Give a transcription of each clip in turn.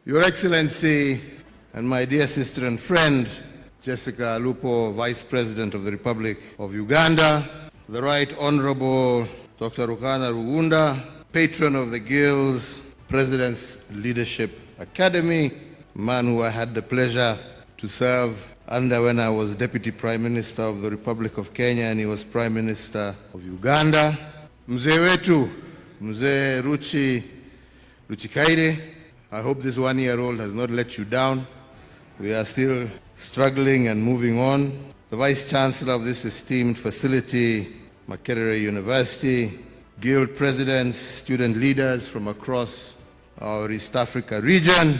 Your Excellency and my dear sister and friend, Jessica Alupo, Vice President of the Republic of Uganda, the Right Honorable Dr. Rukana Rugunda, Patron of the Guild's President's Leadership Academy, man who I had the pleasure to serve under when I was Deputy Prime Minister of the Republic of Kenya and he was Prime Minister of Uganda. Mzee wetu, Mzee Ruchikaire, I hope this one-year-old has not let you down. We are still struggling and moving on. The Vice Chancellor of this esteemed facility, Makerere University, Guild Presidents, student leaders from across our East Africa region,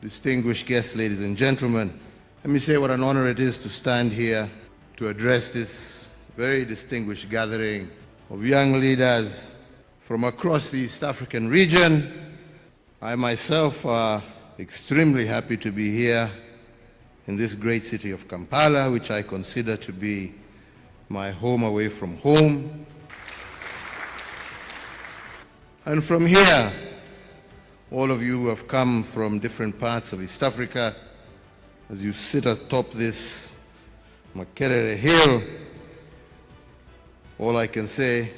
distinguished guests, ladies and gentlemen. Let me say what an honor it is to stand here to address this very distinguished gathering of young leaders from across the East African region. I myself are extremely happy to be here in this great city of Kampala, which I consider to be my home away from home. And from here, all of you who have come from different parts of East Africa, as you sit atop this Makerere Hill, all I can say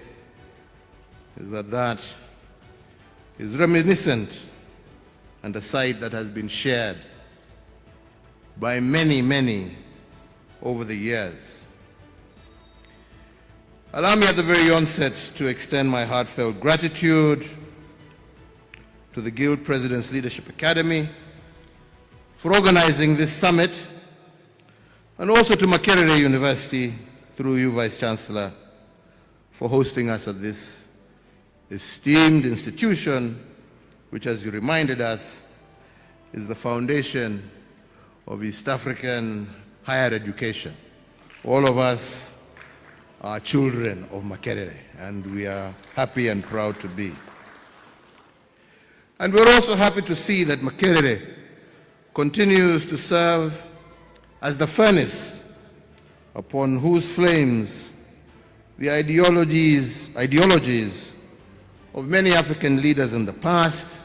is that is reminiscent and a sight that has been shared by many over the years. Allow me at the very onset to extend my heartfelt gratitude to the Guild President's Leadership Academy for organizing this summit, and also to Makerere University, through you, Vice Chancellor, for hosting us at this esteemed institution, which, as you reminded us, is the foundation of East African higher education. All of us are children of Makerere, and we are happy and proud to be. And we're also happy to see that Makerere continues to serve as the furnace upon whose flames the ideologies of many African leaders in the past,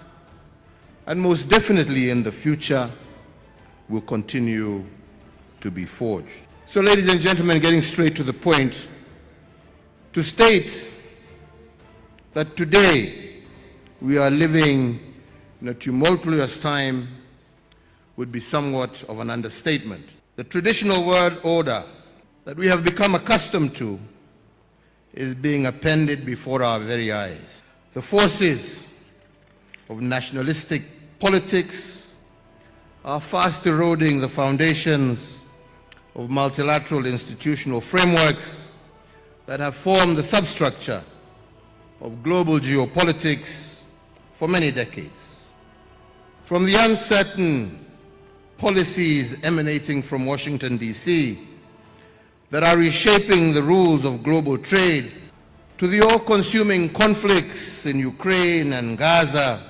and most definitely in the future, will continue to be forged. So, ladies and gentlemen, getting straight to the point, to state that today we are living in a tumultuous time would be somewhat of an understatement. The traditional world order that we have become accustomed to is being appended before our very eyes. The forces of nationalistic politics are fast eroding the foundations of multilateral institutional frameworks that have formed the substructure of global geopolitics for many decades. From the uncertain policies emanating from Washington, D.C., that are reshaping the rules of global trade, to the all-consuming conflicts in Ukraine and Gaza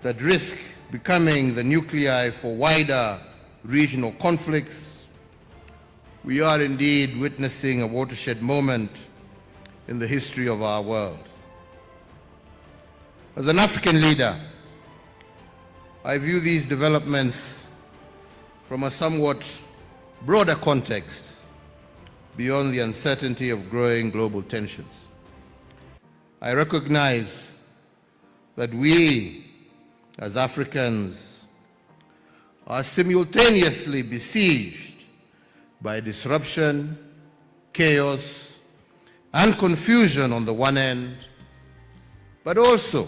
that risk becoming the nuclei for wider regional conflicts, we are indeed witnessing a watershed moment in the history of our world. As an African leader, I view these developments from a somewhat broader context beyond the uncertainty of growing global tensions. I recognize that we, as Africans, are simultaneously besieged by disruption, chaos, and confusion on the one end, but also,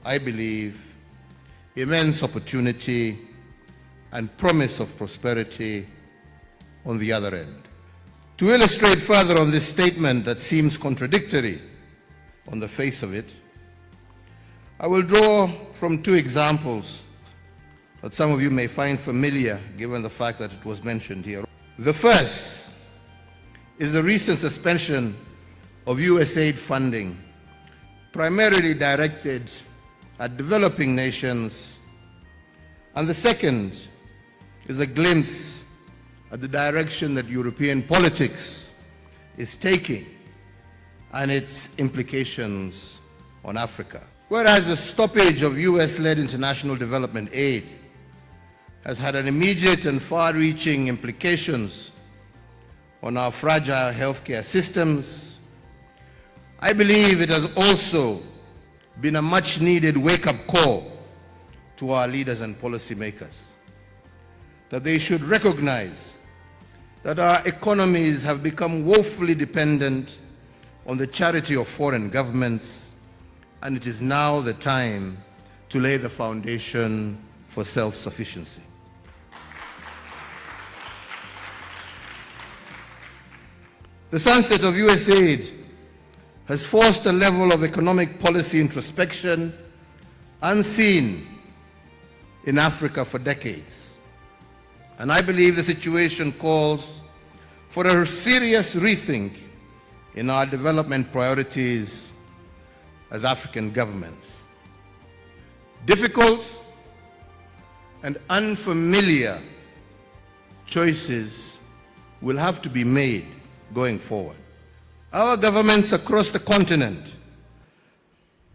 I believe, immense opportunity and promise of prosperity on the other end. To illustrate further on this statement that seems contradictory on the face of it, I will draw from two examples that some of you may find familiar given the fact that it was mentioned here. The first is the recent suspension of USAID funding, primarily directed at developing nations, and the second is a glimpse at the direction that European politics is taking and its implications on Africa. Whereas the stoppage of US-led international development aid has had an immediate and far-reaching implications on our fragile healthcare systems, I believe it has also been a much-needed wake-up call to our leaders and policymakers, that they should recognize that our economies have become woefully dependent on the charity of foreign governments, and it is now the time to lay the foundation for self-sufficiency. The sunset of USAID has forced a level of economic policy introspection unseen in Africa for decades. And I believe the situation calls for a serious rethink in our development priorities as African governments. Difficult and unfamiliar choices will have to be made going forward. Our governments across the continent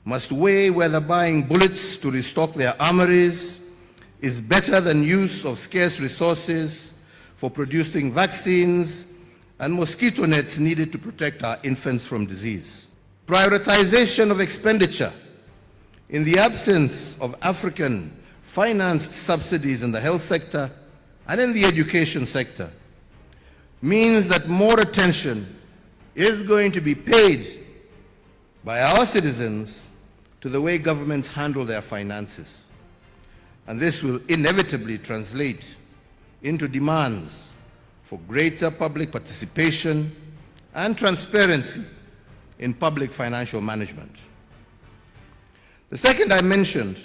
must weigh whether buying bullets to restock their armories is better than use of scarce resources for producing vaccines and mosquito nets needed to protect our infants from disease. Prioritization of expenditure in the absence of African-financed subsidies in the health sector and in the education sector means that more attention is going to be paid by our citizens to the way governments handle their finances. And this will inevitably translate into demands for greater public participation and transparency in public financial management. The second I mentioned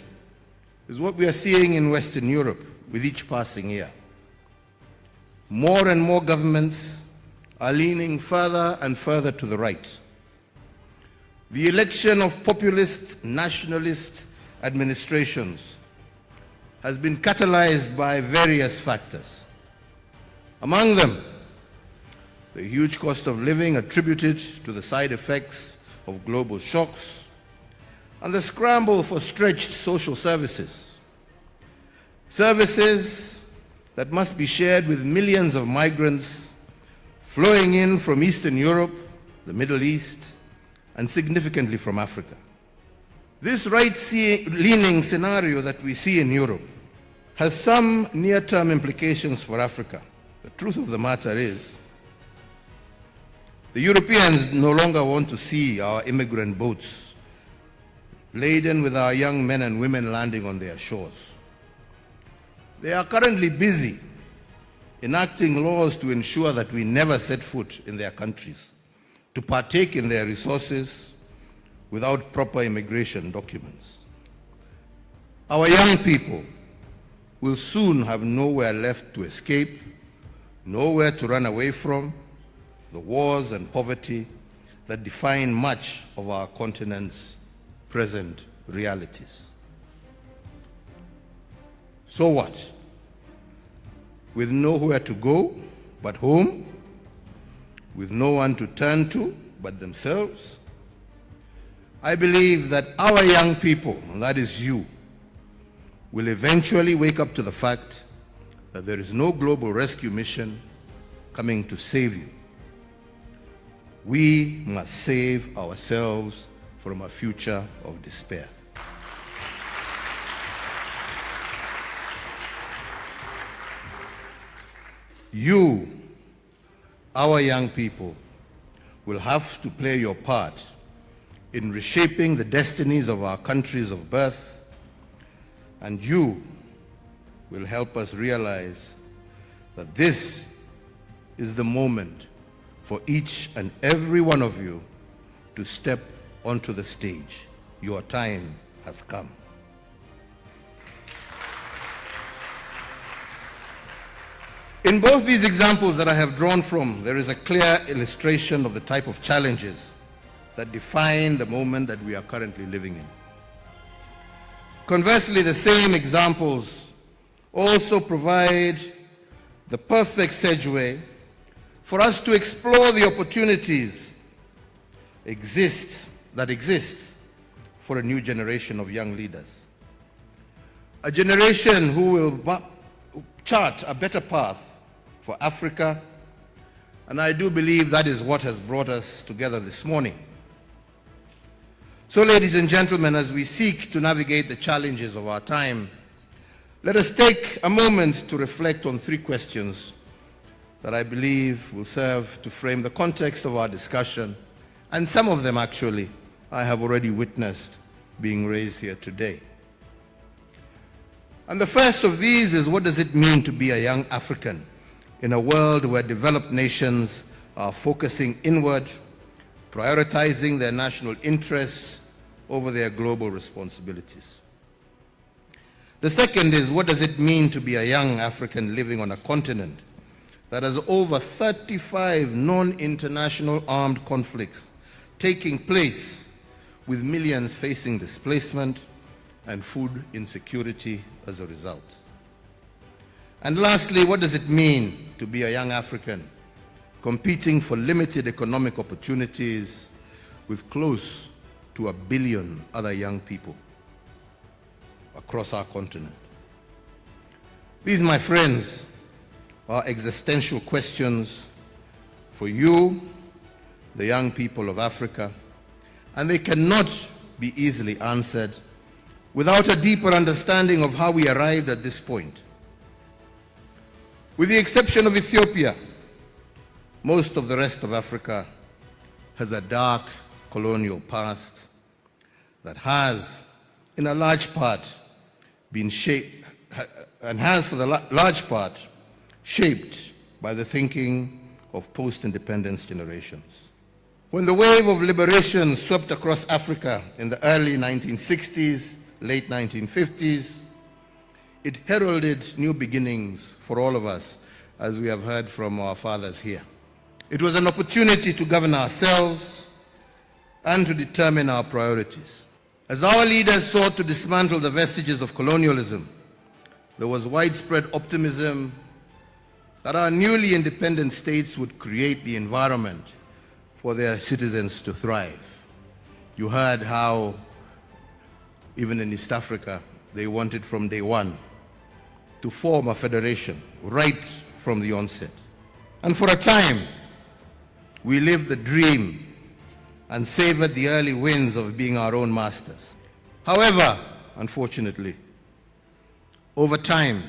is what we are seeing in Western Europe with each passing year. More and more governments are leaning further and further to the right. The election of populist, nationalist administrations has been catalyzed by various factors. Among them, the huge cost of living attributed to the side effects of global shocks, and the scramble for stretched social services. Services that must be shared with millions of migrants flowing in from Eastern Europe, the Middle East, and significantly from Africa. This right-leaning scenario that we see in Europe has some near-term implications for Africa. The truth of the matter is, the Europeans no longer want to see our immigrant boats laden with our young men and women landing on their shores. They are currently busy enacting laws to ensure that we never set foot in their countries, to partake in their resources without proper immigration documents. Our young people will soon have nowhere left to escape, nowhere to run away from the wars and poverty that define much of our continent's present realities. So what? With nowhere to go but home, with no one to turn to but themselves, I believe that our young people, and that is you, will eventually wake up to the fact that there is no global rescue mission coming to save you. We must save ourselves from a future of despair. You, our young people, will have to play your part in reshaping the destinies of our countries of birth, and you will help us realize that this is the moment for each and every one of you to step onto the stage. Your time has come. In both these examples that I have drawn from, there is a clear illustration of the type of challenges that define the moment that we are currently living in. Conversely, the same examples also provide the perfect segue for us to explore the opportunities that exist for a new generation of young leaders. A generation who chart a better path for Africa, and I do believe that is what has brought us together this morning. So, ladies and gentlemen, as we seek to navigate the challenges of our time, let us take a moment to reflect on three questions that I believe will serve to frame the context of our discussion, and some of them actually I have already witnessed being raised here today. And the first of these is, what does it mean to be a young African in a world where developed nations are focusing inward, prioritizing their national interests over their global responsibilities? The second is, what does it mean to be a young African living on a continent that has over 35 non-international armed conflicts taking place, with millions facing displacement and food insecurity as a result? And lastly, what does it mean to be a young African competing for limited economic opportunities with close to 1 billion other young people across our continent? These, my friends, are existential questions for you, the young people of Africa, and they cannot be easily answered without a deeper understanding of how we arrived at this point. With the exception of Ethiopia, most of the rest of Africa has a dark colonial past that has, in a large part, been shaped, and has for the large part, shaped by the thinking of post-independence generations. When the wave of liberation swept across Africa in the early 1960s, late 1950s, it heralded new beginnings for all of us, as we have heard from our fathers here. It was an opportunity to govern ourselves and to determine our priorities. As our leaders sought to dismantle the vestiges of colonialism, there was widespread optimism that our newly independent states would create the environment for their citizens to thrive. You heard how, even in East Africa, they wanted from day one to form a federation right from the onset. And for a time, we lived the dream and savored the early wins of being our own masters. However, unfortunately, over time,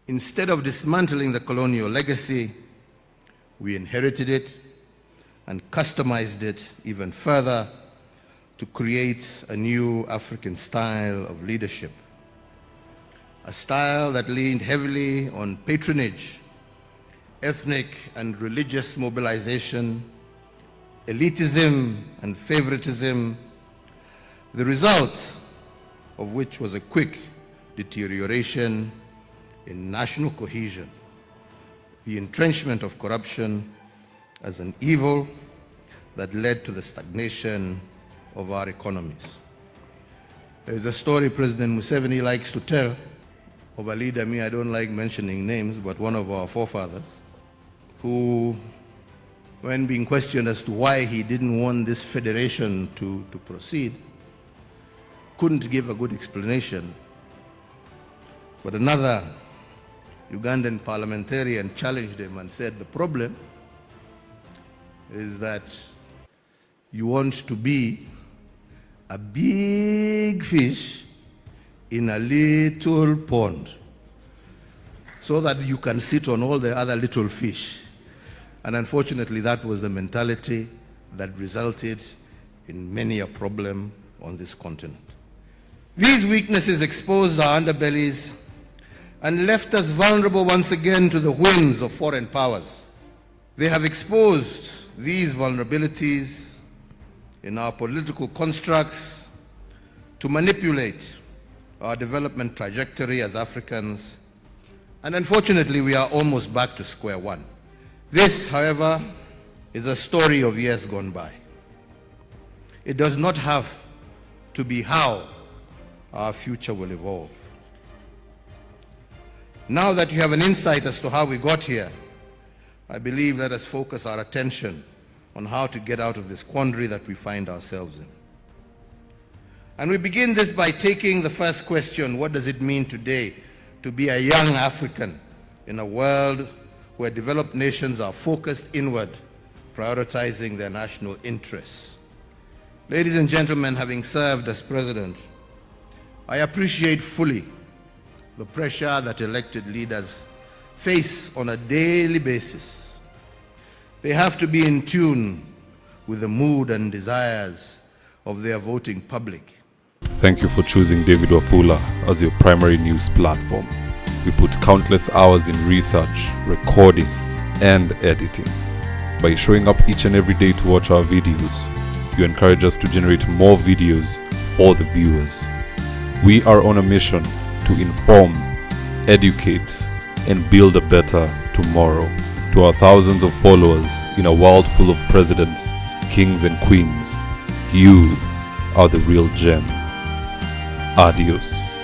instead of dismantling the colonial legacy, we inherited it and customized it even further to create a new African style of leadership. A style that leaned heavily on patronage, ethnic and religious mobilization, elitism and favoritism, the result of which was a quick deterioration in national cohesion, the entrenchment of corruption as an evil that led to the stagnation of our economies. There's a story President Museveni likes to tell of a leader, I don't like mentioning names, but one of our forefathers, who, when being questioned as to why he didn't want this federation to proceed, couldn't give a good explanation. But another Ugandan parliamentarian challenged him and said, the problem is that you want to be a big fish in a little pond so that you can sit on all the other little fish. And unfortunately, that was the mentality that resulted in many a problem on this continent. These weaknesses exposed our underbellies and left us vulnerable once again to the whims of foreign powers. They have exposed these vulnerabilities in our political constructs to manipulate our development trajectory as Africans, and unfortunately we are almost back to square one. This, however, is a story of years gone by. It does not have to be how our future will evolve. Now that you have an insight as to how we got here, I believe let us focus our attention on how to get out of this quandary that we find ourselves in. And we begin this by taking the first question: what does it mean today to be a young African in a world where developed nations are focused inward, prioritizing their national interests. Ladies and gentlemen, having served as president, I appreciate fully the pressure that elected leaders face on a daily basis. They have to be in tune with the mood and desires of their voting public. Thank you for choosing David Wafula as your primary news platform. We put countless hours in research, recording, and editing. By showing up each and every day to watch our videos, you encourage us to generate more videos for the viewers. We are on a mission to inform, educate, and build a better tomorrow. To our thousands of followers in a world full of presidents, kings, and queens, you are the real gem. Adios.